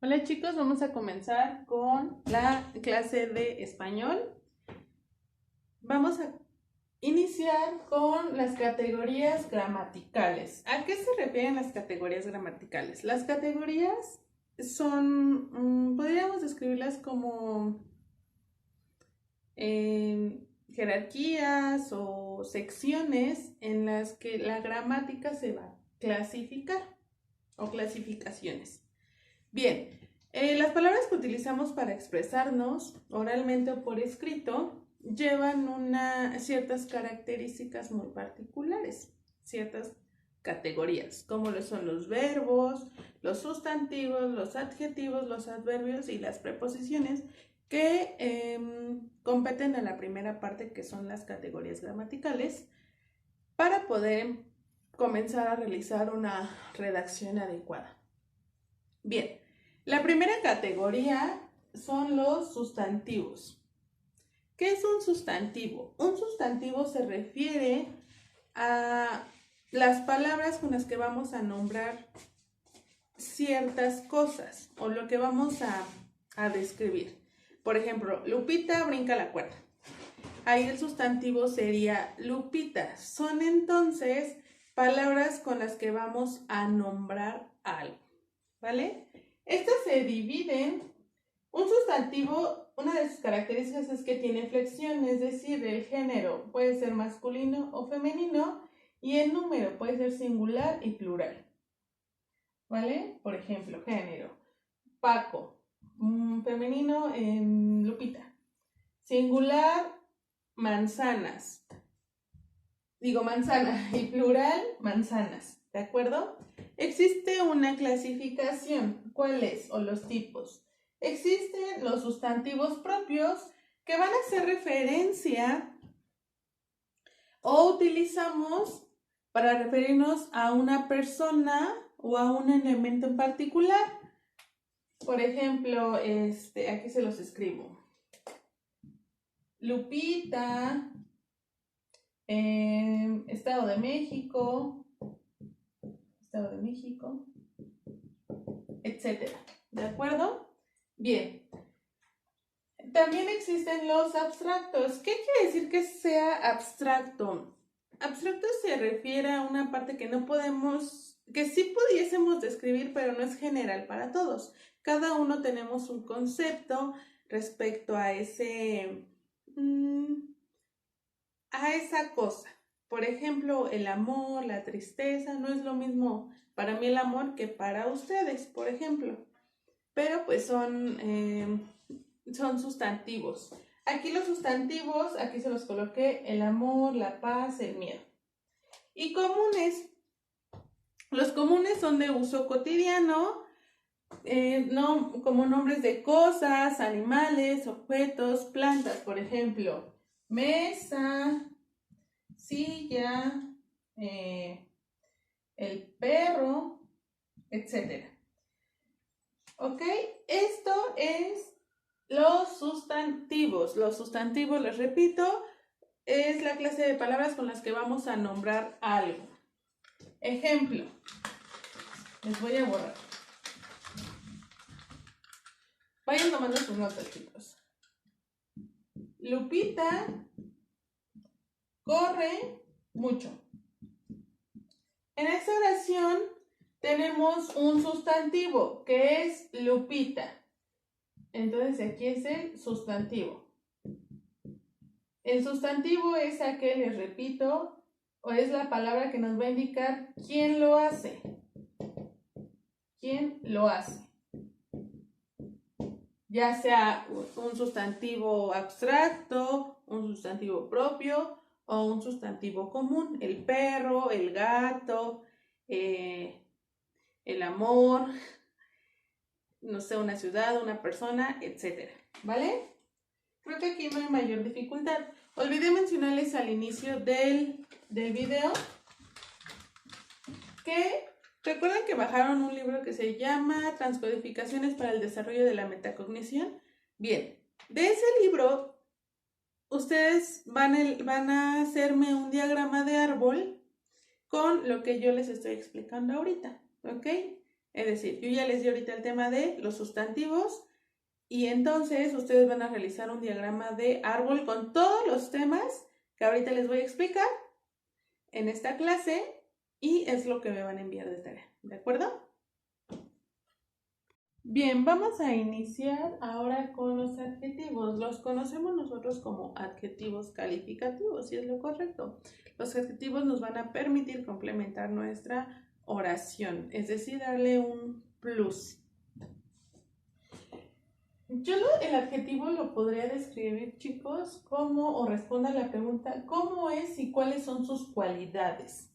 Hola chicos, vamos a comenzar con la clase de español. Vamos a iniciar con las categorías gramaticales. ¿A qué se refieren las categorías gramaticales? Las categorías son, podríamos describirlas como jerarquías o secciones en las que la gramática se va a clasificar o clasificaciones. Bien, las palabras que utilizamos para expresarnos oralmente o por escrito llevan ciertas características muy particulares, ciertas categorías, como lo son los verbos, los sustantivos, los adjetivos, los adverbios y las preposiciones que competen a la primera parte, que son las categorías gramaticales, para poder comenzar a realizar una redacción adecuada. Bien, la primera categoría son los sustantivos. ¿Qué es un sustantivo? Un sustantivo se refiere a las palabras con las que vamos a nombrar ciertas cosas o lo que vamos a describir. Por ejemplo, Lupita brinca la cuerda. Ahí el sustantivo sería Lupita. Son entonces palabras con las que vamos a nombrar algo, ¿vale? Estas se dividen. Un sustantivo, una de sus características es que tiene flexión, es decir, el género puede ser masculino o femenino y el número puede ser singular y plural, ¿vale? Por ejemplo, género, Paco, femenino, Lupita, singular, manzanas, manzana, y plural, manzanas, ¿de acuerdo? Existe una clasificación. ¿Cuál es? O los tipos. Existen los sustantivos propios que van a hacer referencia o utilizamos para referirnos a una persona o a un elemento en particular. Por ejemplo, aquí se los escribo. Lupita, Estado de México, etcétera. ¿De acuerdo? Bien. También existen los abstractos. ¿Qué quiere decir que sea abstracto? Abstracto se refiere a una parte que no podemos, que sí pudiésemos describir, pero no es general para todos. Cada uno tenemos un concepto respecto a esa cosa. Por ejemplo, el amor, la tristeza, no es lo mismo para mí el amor que para ustedes, por ejemplo. Pero pues son sustantivos. Aquí los sustantivos, aquí se los coloqué: el amor, la paz, el miedo. Y comunes. Los comunes son de uso cotidiano, no, como nombres de cosas, animales, objetos, plantas, por ejemplo, mesa, silla, el perro, etc. ¿Ok? Esto es los sustantivos. Los sustantivos, les repito, es la clase de palabras con las que vamos a nombrar algo. Ejemplo. Les voy a borrar. Vayan tomando sus notas, chicos. Lupita corre mucho. En esta oración tenemos un sustantivo que es Lupita. Entonces aquí es el sustantivo. El sustantivo es aquel, les repito, o es la palabra que nos va a indicar quién lo hace. ¿Quién lo hace? Ya sea un sustantivo abstracto, un sustantivo propio o un sustantivo común. El perro, el gato, el amor, no sé, una ciudad, una persona, etc. ¿Vale? Creo que aquí no hay mayor dificultad. Olvidé mencionarles al inicio del video que recuerdan que bajaron un libro que se llama Transcodificaciones para el desarrollo de la metacognición. Bien, de ese libro ustedes van a hacerme un diagrama de árbol con lo que yo les estoy explicando ahorita, ¿ok? Es decir, yo ya les di ahorita el tema de los sustantivos y entonces ustedes van a realizar un diagrama de árbol con todos los temas que ahorita les voy a explicar en esta clase y es lo que me van a enviar de tarea, ¿de acuerdo? Bien, vamos a iniciar ahora con los adjetivos. Los conocemos nosotros como adjetivos calificativos, si es lo correcto. Los adjetivos nos van a permitir complementar nuestra oración, es decir, darle un plus. El adjetivo lo podría describir, chicos, como, o responda a la pregunta, ¿cómo es y cuáles son sus cualidades?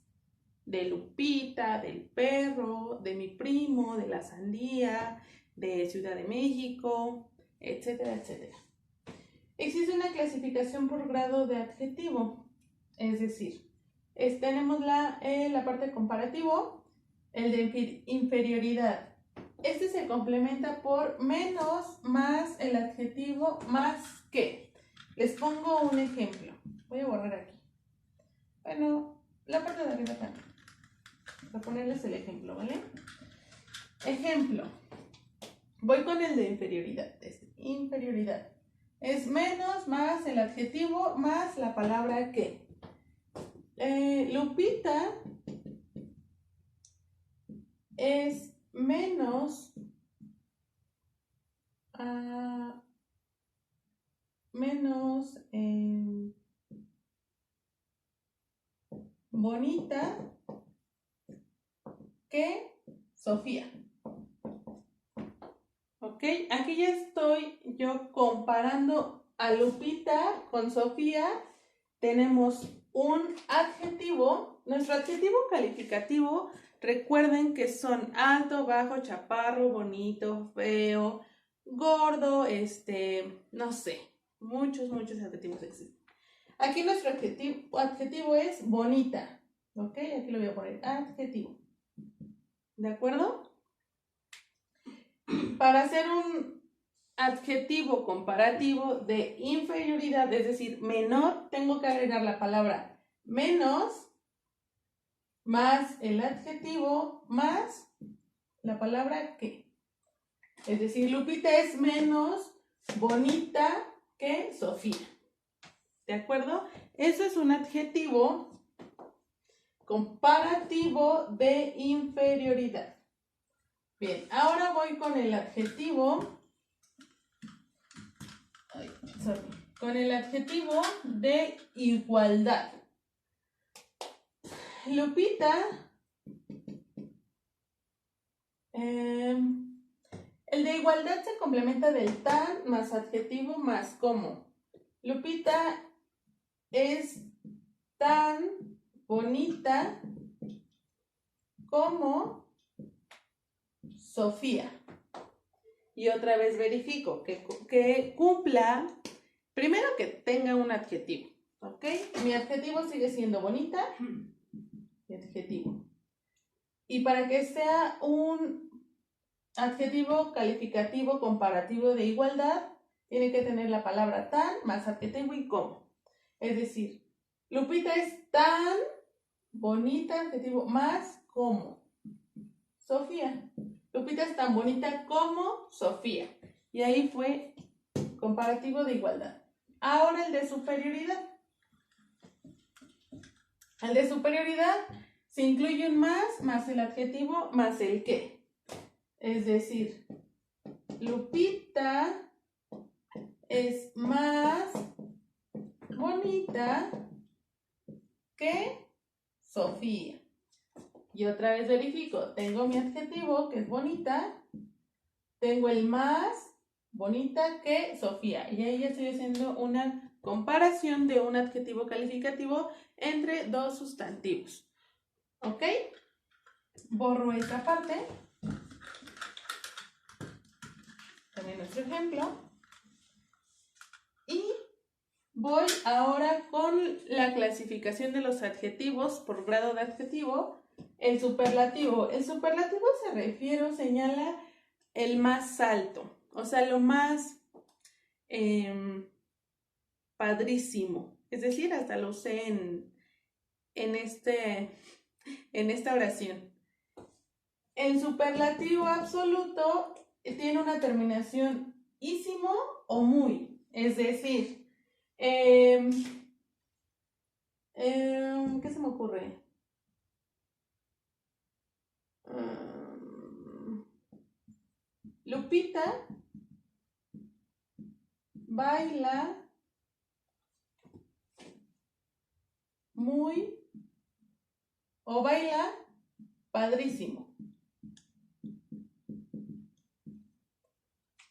De Lupita, del perro, de mi primo, de la sandía, de Ciudad de México, etcétera, etcétera. Existe una clasificación por grado de adjetivo, es decir, tenemos la parte comparativo, el de inferioridad. Este se complementa por menos, más el adjetivo, más que. Les pongo un ejemplo. Voy a borrar aquí. Bueno, la parte de arriba también. Para ponerles el ejemplo, ¿vale? Ejemplo. Voy con el de inferioridad. Inferioridad. Es menos, más el adjetivo, más la palabra que. Lupita es menos bonita que Sofía. ¿Ok? Aquí ya estoy yo comparando a Lupita con Sofía. Tenemos un adjetivo. Nuestro adjetivo calificativo, recuerden que son alto, bajo, chaparro, bonito, feo, gordo, no sé, muchos adjetivos existen. Aquí nuestro adjetivo es bonita, ¿ok? Aquí lo voy a poner, adjetivo. ¿De acuerdo? Para hacer un adjetivo comparativo de inferioridad, es decir, menor, tengo que agregar la palabra menos, más el adjetivo, más la palabra que. Es decir, Lupita es menos bonita que Sofía. ¿De acuerdo? Eso es un adjetivo comparativo de inferioridad. Bien, ahora voy con el adjetivo. Con el adjetivo de igualdad. Lupita el de igualdad se complementa del tan más adjetivo más como. Lupita es tan bonita como Sofía. Y otra vez verifico que cumpla, primero que tenga un adjetivo, ¿ok? Mi adjetivo sigue siendo bonita, mi adjetivo. Y para que sea un adjetivo calificativo comparativo de igualdad, tiene que tener la palabra tan más adjetivo y como. Es decir, Lupita es tan bonita, adjetivo, más como Sofía. Lupita es tan bonita como Sofía. Y ahí fue comparativo de igualdad. Ahora el de superioridad. El de superioridad se incluye un más el adjetivo, más el que. Es decir, Lupita es más bonita que Sofía. Y otra vez verifico, tengo mi adjetivo que es bonita, tengo el más bonita que Sofía. Y ahí ya estoy haciendo una comparación de un adjetivo calificativo entre dos sustantivos. ¿Ok? Borro esta parte. También nuestro ejemplo. Y voy ahora con la clasificación de los adjetivos por grado de adjetivo. El superlativo. El superlativo se refiere o señala el más alto, o sea, lo más padrísimo. Es decir, hasta lo usé en esta oración. El superlativo absoluto tiene una terminación ísimo o muy. Es decir, ¿qué se me ocurre? Lupita baila muy o baila padrísimo.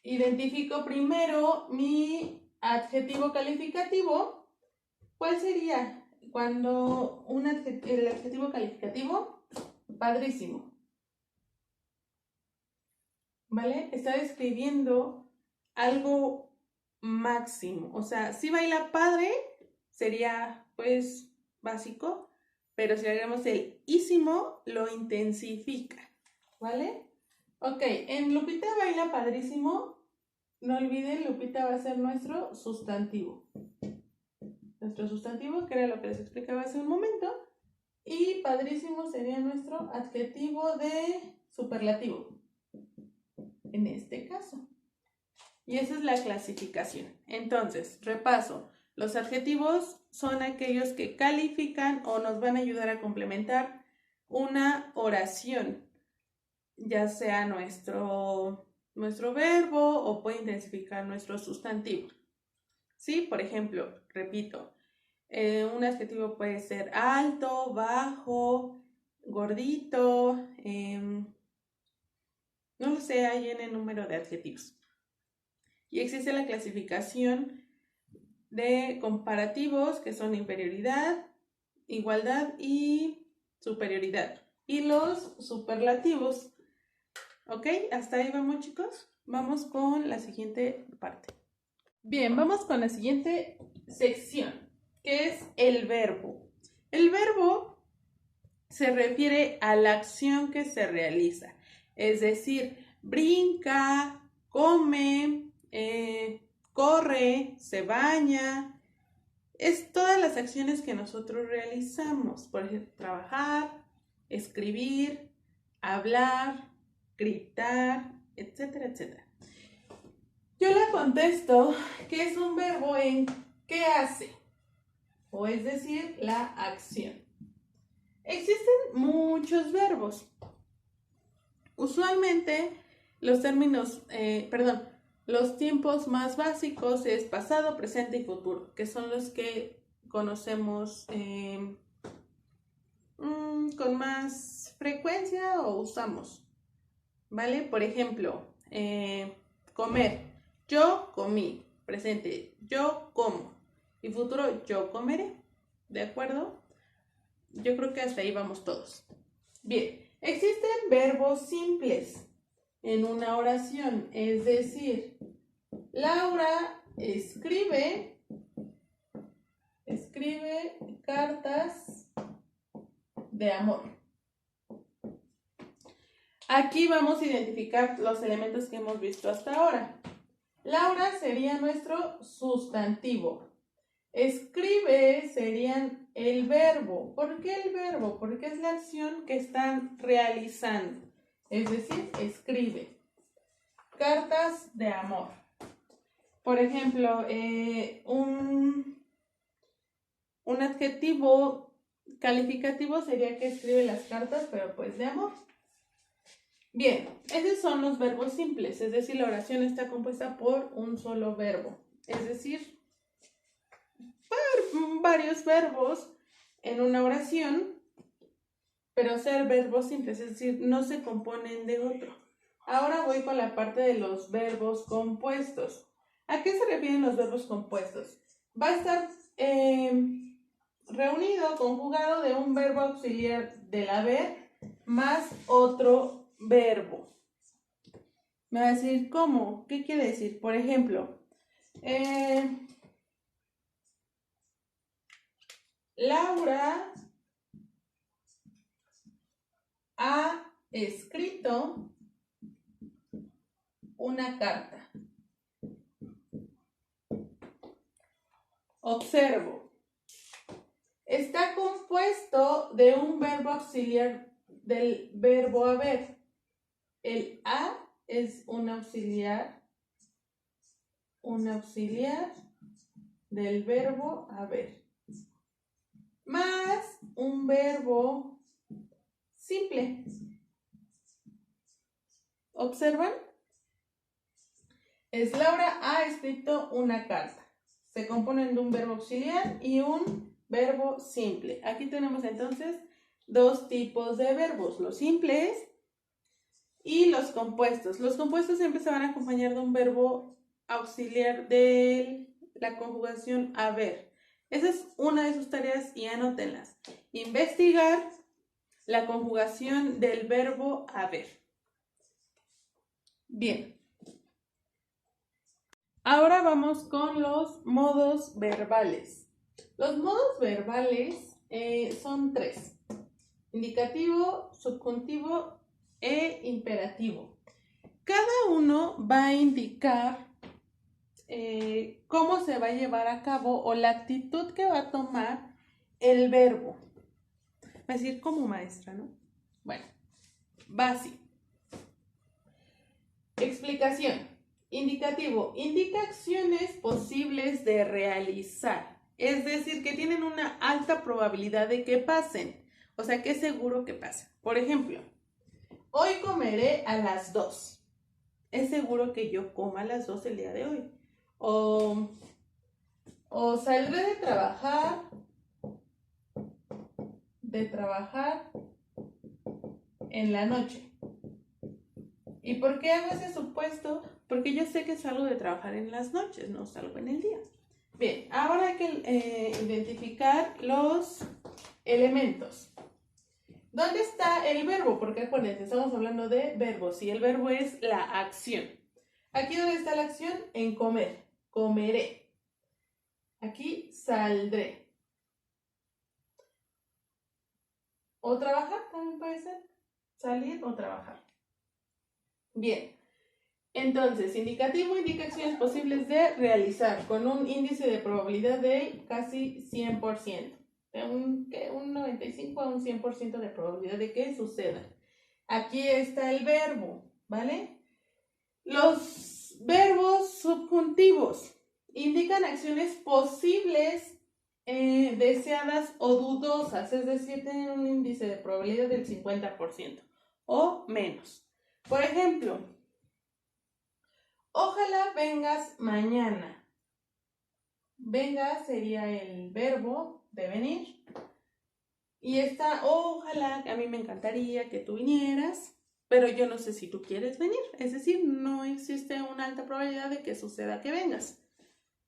Identifico primero mi adjetivo calificativo. ¿Cuál sería? Cuando el adjetivo calificativo, padrísimo. ¿Vale? Está describiendo algo máximo. O sea, si baila padre, sería pues básico, pero si agregamos el ísimo, lo intensifica. ¿Vale? Ok, en Lupita baila padrísimo, no olviden, Lupita va a ser nuestro sustantivo. Nuestro sustantivo, que era lo que les explicaba hace un momento, y padrísimo sería nuestro adjetivo de superlativo, en este caso. Y esa es la clasificación. Entonces, repaso. Los adjetivos son aquellos que califican o nos van a ayudar a complementar una oración, ya sea nuestro verbo o puede intensificar nuestro sustantivo. ¿Sí? Por ejemplo, repito, un adjetivo puede ser alto, bajo, gordito, no lo sé, hay n número de adjetivos. Y existe la clasificación de comparativos, que son inferioridad, igualdad y superioridad. Y los superlativos. ¿Ok? ¿Hasta ahí vamos, chicos? Vamos con la siguiente parte. Bien, vamos con la siguiente sección, que es el verbo. El verbo se refiere a la acción que se realiza. Es decir, brinca, come, corre, se baña. Es todas las acciones que nosotros realizamos. Por ejemplo, trabajar, escribir, hablar, gritar, etcétera, etcétera. Yo le contesto que es un verbo en qué hace, o es decir, la acción. Existen muchos verbos. Usualmente los tiempos más básicos es pasado, presente y futuro, que son los que conocemos con más frecuencia o usamos, ¿vale? Por ejemplo, comer. Yo comí. Presente, yo como. Y futuro, yo comeré. ¿De acuerdo? Yo creo que hasta ahí vamos todos. Bien, existen verbos simples en una oración. Es decir, Laura escribe cartas de amor. Aquí vamos a identificar los elementos que hemos visto hasta ahora. Laura sería nuestro sustantivo. Escribe serían el verbo. ¿Por qué el verbo? Porque es la acción que están realizando. Es decir, escribe. Cartas de amor. Por ejemplo, un adjetivo calificativo sería que escribe las cartas, pero pues de amor. Bien, esos son los verbos simples, es decir, la oración está compuesta por un solo verbo, es decir, varios verbos en una oración, pero ser verbos simples, es decir, no se componen de otro. Ahora voy con la parte de los verbos compuestos. ¿A qué se refieren los verbos compuestos? Va a estar reunido, conjugado de un verbo auxiliar del haber más otro verbo. Me va a decir, ¿cómo? ¿Qué quiere decir? Por ejemplo, Laura ha escrito una carta. Observo. Está compuesto de un verbo auxiliar del verbo haber. El a es un auxiliar del verbo haber, más un verbo simple. ¿Observan? Laura ha escrito una carta. Se componen de un verbo auxiliar y un verbo simple. Aquí tenemos entonces dos tipos de verbos, los simples y los compuestos. Los compuestos siempre se van a acompañar de un verbo auxiliar de la conjugación haber. Esa es una de sus tareas y anótenlas. Investigar la conjugación del verbo haber. Bien. Ahora vamos con los modos verbales. Los modos verbales son tres: indicativo, subjuntivo e imperativo. Cada uno va a indicar cómo se va a llevar a cabo o la actitud que va a tomar el verbo. Va a decir como maestra, ¿no? Bueno, va así. Explicación. Indicativo. Indica acciones posibles de realizar. Es decir, que tienen una alta probabilidad de que pasen. O sea, que es seguro que pasen. Por ejemplo, hoy comeré a las 2. Es seguro que yo coma a las 2 el día de hoy. O saldré de trabajar en la noche. ¿Y por qué hago ese supuesto? Porque yo sé que salgo de trabajar en las noches, no salgo en el día. Bien, ahora hay que identificar los elementos. ¿Dónde está el verbo? Porque acuérdense, estamos hablando de verbos y el verbo es la acción. Aquí, ¿dónde está la acción? En comer. Comeré. Aquí saldré. O trabajar, también puede ser. Salir o trabajar. Bien. Entonces, indicativo indica acciones posibles de realizar con un índice de probabilidad de casi 100%. De un 95 a un 100% de probabilidad de que suceda. Aquí está el verbo, ¿vale? Los verbos subjuntivos indican acciones posibles, deseadas o dudosas, es decir, tienen un índice de probabilidad del 50% o menos. Por ejemplo, ojalá vengas mañana. Venga sería el verbo de venir. Y está, ojalá, a mí me encantaría que tú vinieras, pero yo no sé si tú quieres venir. Es decir, no existe una alta probabilidad de que suceda que vengas.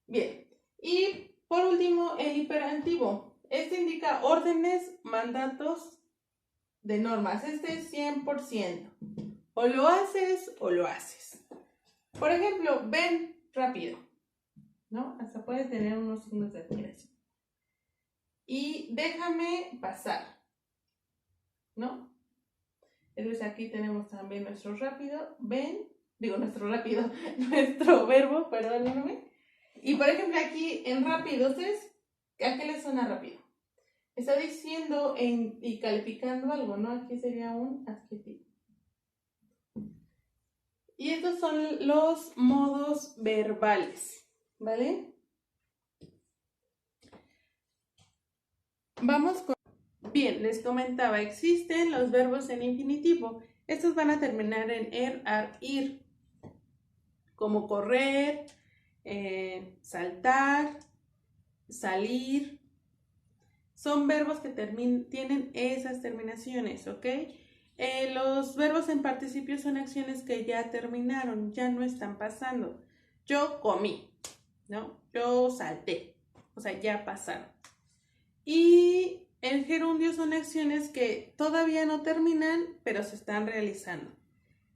Bien. Y por último, el imperativo. Este indica órdenes, mandatos de normas. Este es 100%. O lo haces o lo haces. Por ejemplo, ven rápido, ¿no? Hasta puedes tener unos signos de admiración. Y déjame pasar, ¿no? Entonces aquí tenemos también nuestro rápido, nuestro verbo, perdónenme. Y por ejemplo aquí en rápido, ¿ustedes a qué les suena rápido? Está diciendo y calificando algo, ¿no? Aquí sería un adjetivo. Y estos son los modos verbales, ¿vale? Vamos con... Bien, les comentaba, existen los verbos en infinitivo. Estos van a terminar en er, ar, ir, como correr, saltar, salir. Son verbos que tienen esas terminaciones, ¿ok? Los verbos en participio son acciones que ya terminaron, ya no están pasando. Yo comí, ¿no? Yo salté, o sea, ya pasaron. Y el gerundio son acciones que todavía no terminan, pero se están realizando.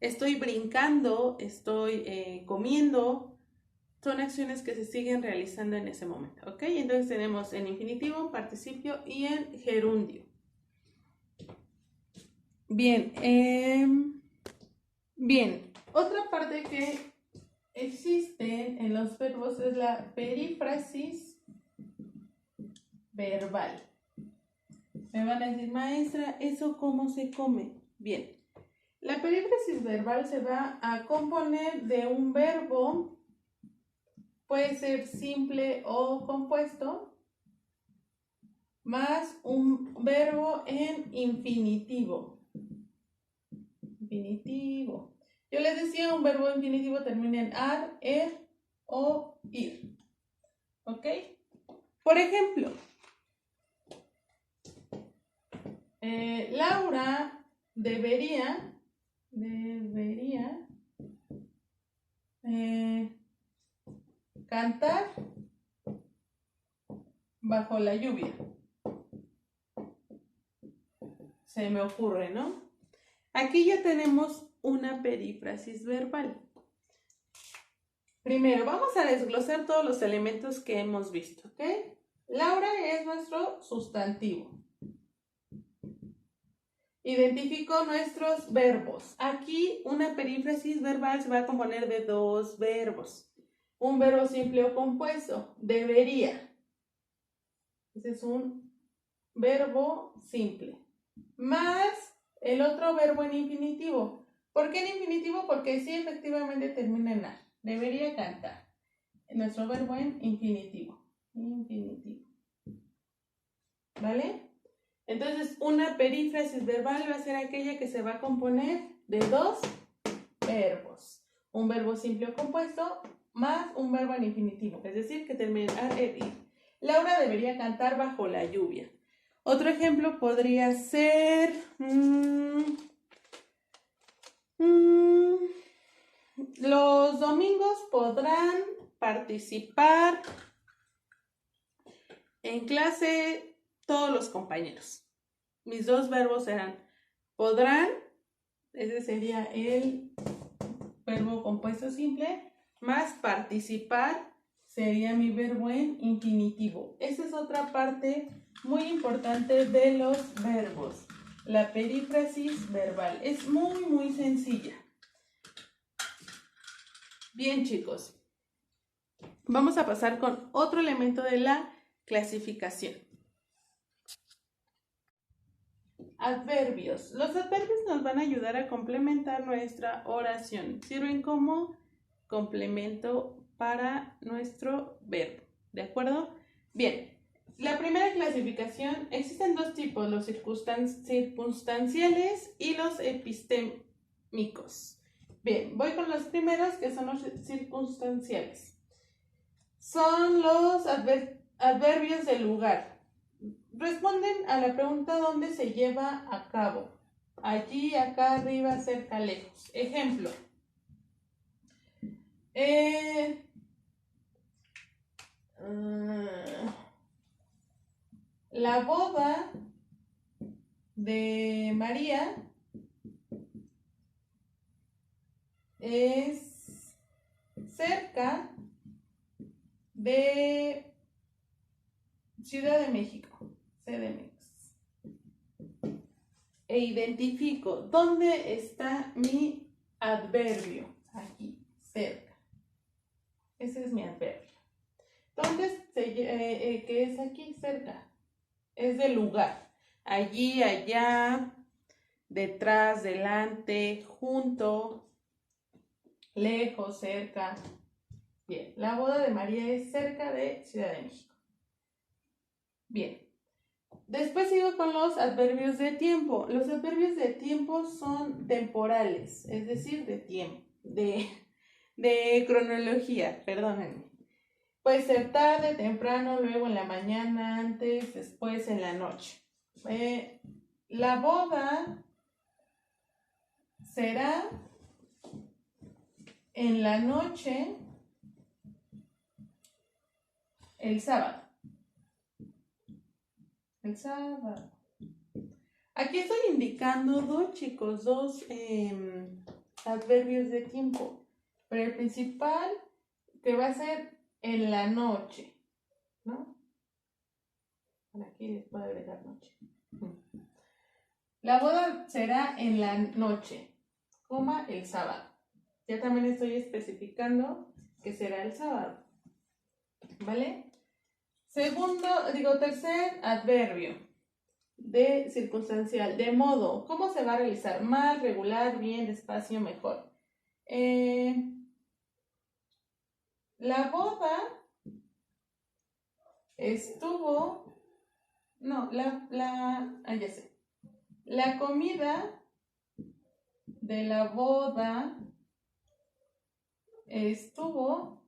Estoy brincando, estoy comiendo, son acciones que se siguen realizando en ese momento, ¿ok? Entonces tenemos en infinitivo, en participio y en gerundio. Bien, otra parte que existe en los verbos es la perífrasis verbal. Me van a decir, maestra, ¿eso cómo se come? Bien, La perífrasis verbal se va a componer de un verbo, puede ser simple o compuesto, más un verbo en infinitivo. Infinitivo. Yo les decía, un verbo infinitivo termina en ar, er o ir. ¿Ok? Por ejemplo, Laura debería cantar bajo la lluvia. Se me ocurre, ¿no? Aquí ya tenemos una perífrasis verbal. Primero, vamos a desglosar todos los elementos que hemos visto, ¿ok? Laura es nuestro sustantivo. Identifico nuestros verbos. Aquí una perífrasis verbal se va a componer de dos verbos. Un verbo simple o compuesto, debería. Ese es un verbo simple. Más el otro verbo en infinitivo. ¿Por qué en infinitivo? Porque sí, efectivamente termina en ar. Debería cantar. Nuestro verbo en infinitivo. Infinitivo. ¿Vale? Entonces, una perífrasis verbal va a ser aquella que se va a componer de dos verbos. Un verbo simple o compuesto más un verbo en infinitivo. Es decir, que termina en ar, er, ir. Laura debería cantar bajo la lluvia. Otro ejemplo podría ser... los domingos podrán participar en clase todos los compañeros. Mis dos verbos serán podrán, ese sería el verbo compuesto simple, más participar sería mi verbo en infinitivo. Esa es otra parte muy importante de los verbos. La perífrasis verbal es muy, muy sencilla. Bien, chicos, vamos a pasar con otro elemento de la clasificación. Adverbios. Los adverbios nos van a ayudar a complementar nuestra oración. Sirven como complemento para nuestro verbo. ¿De acuerdo? Bien, la primera clasificación, existen dos tipos, los circunstanciales y los epistémicos. Bien, voy con los primeros, que son los circunstanciales. Son los adverbios de lugar. Responden a la pregunta ¿dónde se lleva a cabo? Allí, acá, arriba, cerca, lejos. Ejemplo. La boda de María es cerca de Ciudad de México, CDMX. E identifico dónde está mi adverbio. Aquí, cerca. Ese es mi adverbio. ¿Dónde qué es aquí? Cerca. Es de lugar. Allí, allá, detrás, delante, junto, lejos, cerca. Bien, la boda de María es cerca de Ciudad de México. Bien. Después sigo con los adverbios de tiempo. Los adverbios de tiempo son temporales, es decir, de tiempo, de cronología, perdónenme. Puede ser tarde, temprano, luego en la mañana, antes, después en la noche. La boda será en la noche el sábado. El sábado. Aquí estoy indicando dos adverbios de tiempo, pero el principal que va a ser en la noche, ¿no? Por aquí les puedo agregar noche. La boda será en la noche, coma el sábado. Ya también estoy especificando que será el sábado, ¿vale? Tercer adverbio. de circunstancial, de modo. ¿Cómo se va a realizar? Mal, regular, bien, despacio, mejor. La boda estuvo, no, ya sé. La comida de la boda estuvo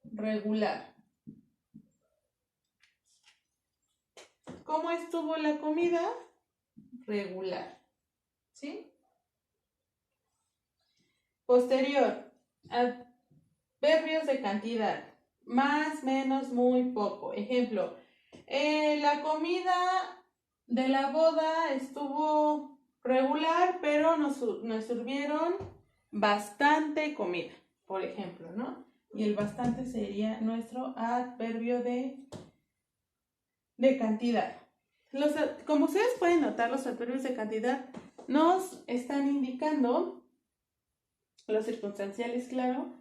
regular. ¿Cómo estuvo la comida? Regular. ¿Sí? Posterior, adverbios de cantidad. Más, menos, muy, poco. Ejemplo, la comida de la boda estuvo regular, pero nos sirvieron bastante comida, por ejemplo, ¿no? Y el bastante sería nuestro adverbio de cantidad. Como ustedes pueden notar, los adverbios de cantidad nos están indicando, los circunstanciales, claro,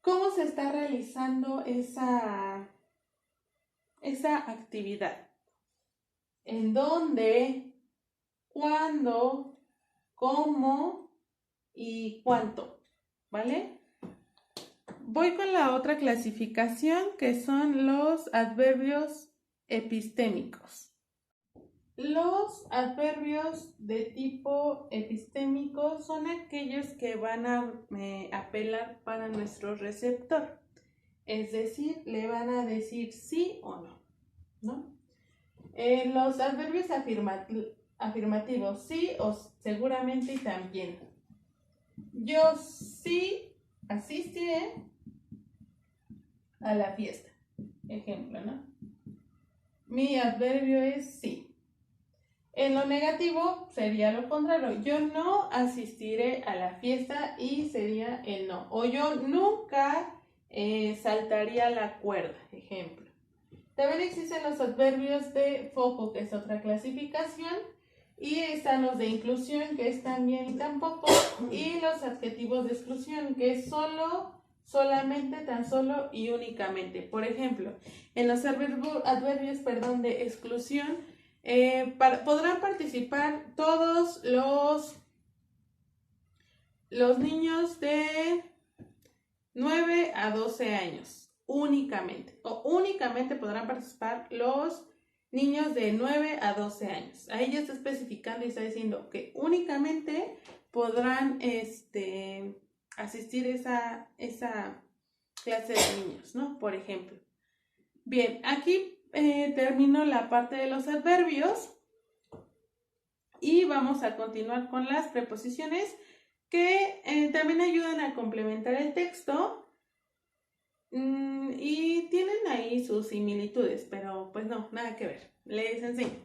cómo se está realizando esa actividad. En dónde, cuándo, cómo y cuánto, ¿vale? Voy con la otra clasificación, que son los adverbios epistémicos. Los adverbios de tipo epistémico son aquellos que van a apelar para nuestro receptor. Es decir, le van a decir sí o no, ¿no? Los adverbios afirmativos, sí o seguramente y también. Yo sí asistiré a la fiesta. Ejemplo, ¿no? Mi adverbio es sí. En lo negativo sería lo contrario. Yo no asistiré a la fiesta y sería el no. O yo nunca saltaría la cuerda. Ejemplo. También existen los adverbios de foco, que es otra clasificación. Y están los de inclusión, que es también y tampoco. Y los adjetivos de exclusión, que es solo, solamente, tan solo y únicamente. Por ejemplo, en los adverbios de exclusión, podrán participar todos los niños de 9 a 12 años, únicamente. O únicamente podrán participar los niños de 9 a 12 años. Ahí ya está especificando y está diciendo que únicamente podrán asistir esa clase de niños, ¿no? Por ejemplo. Bien, aquí termino la parte de los adverbios y vamos a continuar con las preposiciones que también ayudan a complementar el texto y tienen ahí sus similitudes, pero pues no, nada que ver. Les enseño.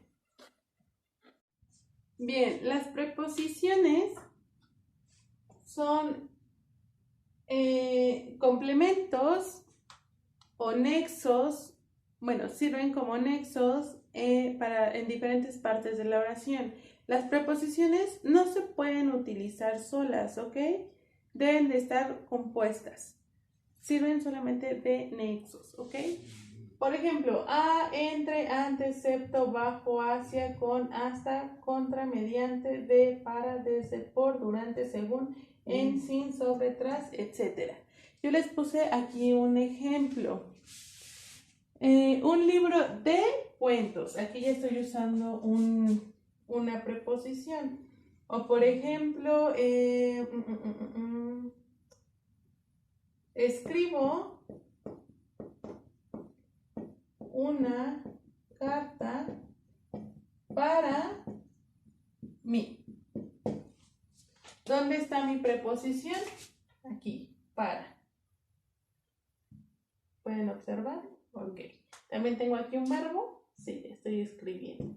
Bien, las preposiciones son complementos o nexos. Bueno, sirven como nexos en diferentes partes de la oración. Las preposiciones no se pueden utilizar solas, ¿ok? Deben de estar compuestas. Sirven solamente de nexos, ¿ok? Por ejemplo, a, entre, ante, excepto, bajo, hacia, con, hasta, contra, mediante, de, para, desde, por, durante, según, en, sin, sobre, tras, etc. Yo les puse aquí un ejemplo. Un libro de cuentos. Aquí ya estoy usando una preposición. O por ejemplo, escribo una carta para mí. ¿Dónde está mi preposición? Aquí, para. ¿Pueden observar? Ok. También tengo aquí un verbo. Sí, estoy escribiendo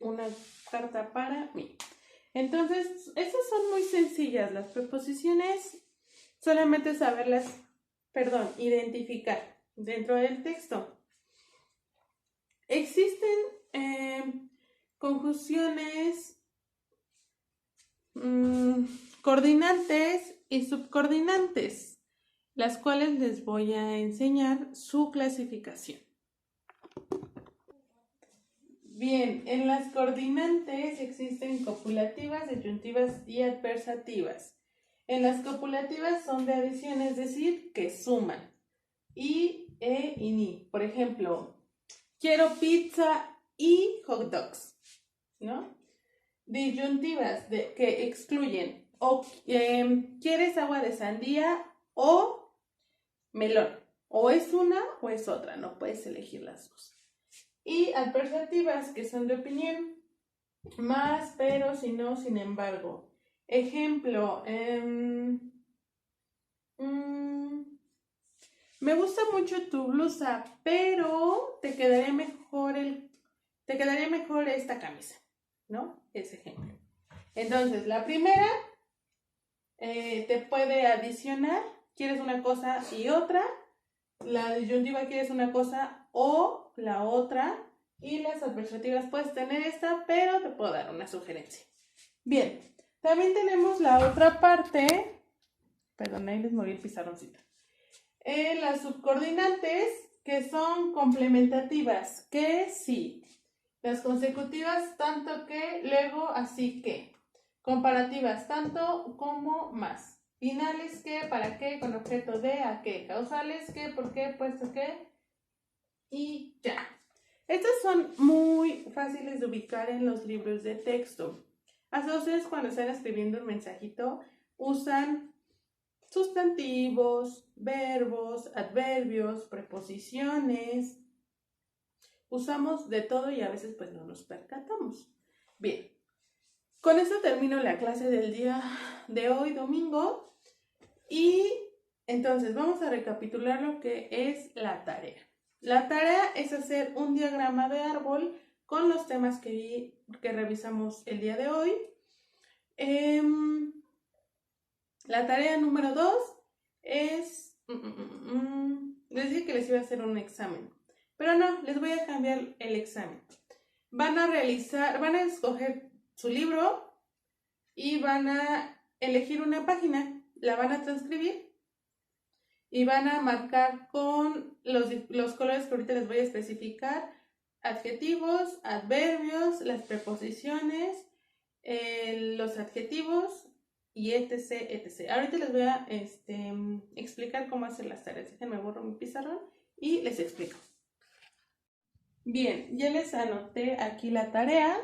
una carta para mí. Entonces, esas son muy sencillas. Las preposiciones, solamente saberlas, identificar dentro del texto. Existen conjunciones coordinantes y subcoordinantes. las cuales les voy a enseñar su clasificación. Bien, en las coordinantes existen copulativas, disyuntivas y adversativas. En las copulativas son de adición, es decir, que suman. Y, y ni. Por ejemplo, quiero pizza y hot dogs, ¿no? Disyuntivas que excluyen. O quieres agua de sandía o melón. O es una o es otra, no puedes elegir las dos. Y adversativas que son de opinión. Más, pero, si no, sin embargo. Ejemplo, me gusta mucho tu blusa, pero te quedaría mejor esta camisa, ¿no? Ese ejemplo. Entonces, la primera te puede adicionar, quieres una cosa y otra. La disyuntiva quieres una cosa o la otra. Y las adversativas puedes tener esta, pero te puedo dar una sugerencia. Bien, también tenemos la otra parte. Perdón, ahí les moví el pizarroncito. Las subcoordinantes que son complementativas, que sí. Las consecutivas, tanto que, luego, así que. Comparativas, tanto como más. Finales, que, para qué, con objeto de, a qué. Causales, que, por qué, puesto que. Y ya. Estas son muy fáciles de ubicar en los libros de texto. Hasta ustedes cuando están escribiendo un mensajito usan sustantivos, verbos, adverbios, preposiciones. Usamos de todo y a veces pues no nos percatamos. Bien, con esto termino la clase del día de hoy, domingo. Y entonces vamos a recapitular lo que es la tarea. La tarea es hacer un diagrama de árbol con los temas que revisamos el día de hoy. La tarea número 2 es... les dije que les iba a hacer un examen, pero no, les voy a cambiar el examen. Van a escoger su libro y van a elegir una página, la van a transcribir y van a marcar con los colores que ahorita les voy a especificar: adjetivos, adverbios, las preposiciones, los adjetivos y etc, etc. Ahorita les voy a explicar cómo hacer las tareas. Déjenme borro mi pizarrón y les explico. Bien, ya les anoté aquí la tarea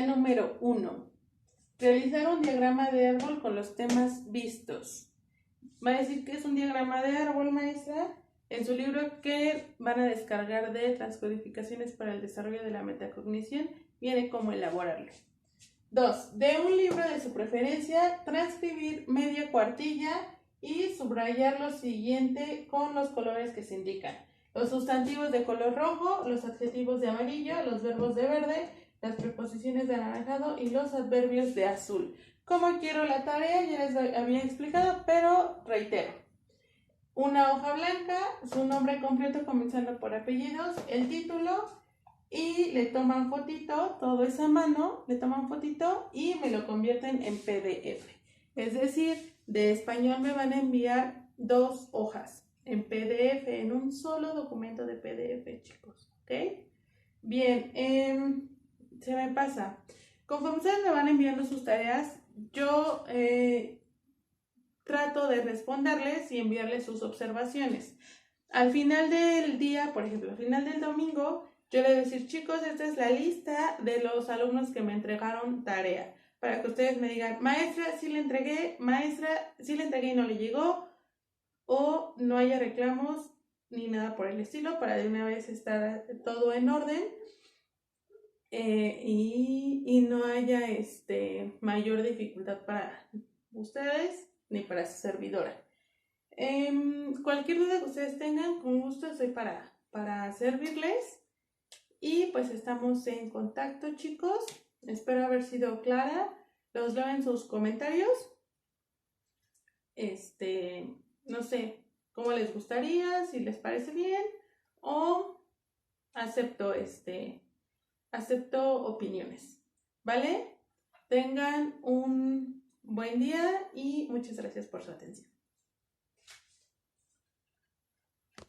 número 1. Realizar un diagrama de árbol con los temas vistos. Va a decir que es un diagrama de árbol, maestra, en su libro que van a descargar de Transcodificaciones para el Desarrollo de la Metacognición. Viene cómo elaborarlo. 2. De un libro de su preferencia, transcribir media cuartilla y subrayar lo siguiente con los colores que se indican: los sustantivos de color rojo, los adjetivos de amarillo, los verbos de verde, las preposiciones de anaranjado y los adverbios de azul. ¿Cómo quiero la tarea? Ya les había explicado, pero reitero. Una hoja blanca, su nombre completo comenzando por apellidos, el título, y le toman fotito, todo es a mano, le toman fotito y me lo convierten en PDF. Es decir, de español me van a enviar 2 hojas en PDF, en un solo documento de PDF, chicos, ¿ok? Bien, se me pasa. Conforme ustedes me van enviando sus tareas, yo trato de responderles y enviarles sus observaciones. Al final del día, por ejemplo, al final del domingo, yo les voy a decir: chicos, esta es la lista de los alumnos que me entregaron tarea, para que ustedes me digan: maestra, sí le entregué, maestra, sí le entregué y no le llegó, o no haya reclamos ni nada por el estilo, para de una vez estar todo en orden y no haya mayor dificultad para ustedes ni para su servidora. Cualquier duda que ustedes tengan, con gusto estoy para servirles. Y pues estamos en contacto, chicos. Espero haber sido clara. Los leo en sus comentarios. No sé cómo les gustaría, si les parece bien, o acepto opiniones. ¿Vale? Tengan un buen día y muchas gracias por su atención.